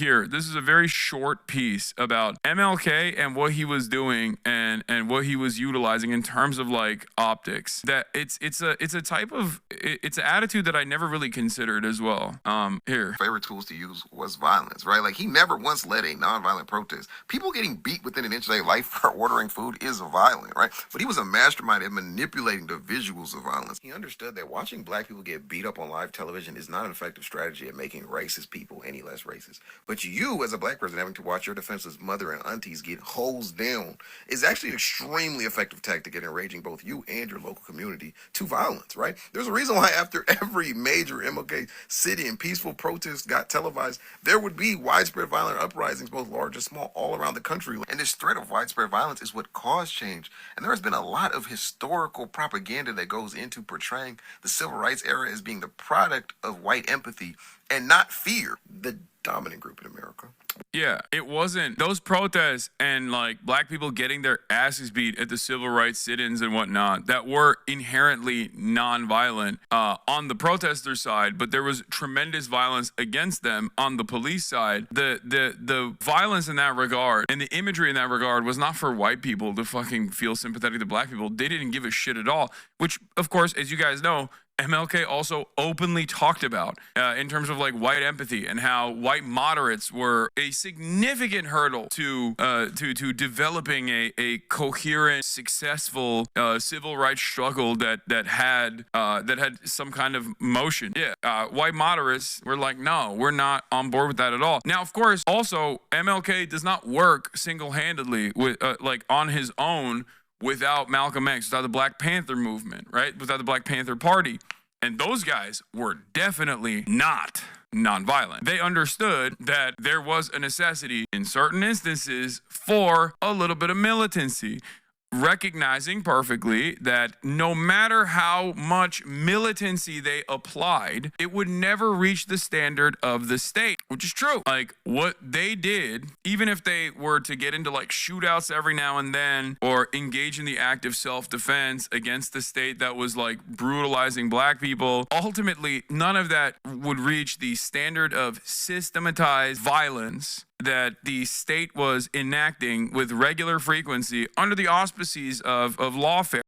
here. This is a very short piece about MLK and what he was doing and what he was utilizing in terms of like optics. That it's a type of it's an attitude that I never really considered as well. Here. Favorite tools to use was violence, right? Like he never once led a nonviolent protest. People getting beat within an inch of their life for ordering food is violent, right? But he was a mastermind at manipulating the visuals of violence. He understood that watching black people get beat up on live television is not an effective strategy at making racist people any less racist. But you, as a black person, having to watch your defenseless mother and aunties get hosed down is actually an extremely effective tactic at enraging both you and your local community to violence, right? There's a reason why after every major MLK city and peaceful protest got televised, there would be widespread violent uprisings, both large and small, all around the country. And this threat of widespread violence is what caused change. And there has been a lot of historical propaganda that goes into portraying the civil rights era as being the product of white empathy and not fear, the dominant group in America. Yeah, it wasn't those protests and like black people getting their asses beat at the civil rights sit-ins and whatnot that were inherently non-violent on the protester side, but there was tremendous violence against them on the police side. The violence in that regard and the imagery in that regard was not for white people to fucking feel sympathetic to black people. They didn't give a shit at all, which of course, as you guys know, MLK also openly talked about in terms of like white empathy and how white moderates were a significant hurdle to developing a coherent, successful civil rights struggle that had some kind of motion. Yeah, white moderates were like, no, we're not on board with that at all. Now, of course, also MLK does not work single-handedly with like on his own, without Malcolm X, without the Black Panther movement, right? Without the Black Panther Party. And those guys were definitely not nonviolent. They understood that there was a necessity in certain instances for a little bit of militancy, recognizing perfectly that no matter how much militancy they applied, it would never reach the standard of the state, which is true. Like what they did, even if they were to get into like shootouts every now and then or engage in the act of self-defense against the state that was like brutalizing black people, ultimately none of that would reach the standard of systematized violence that the state was enacting with regular frequency under the auspices of lawfare.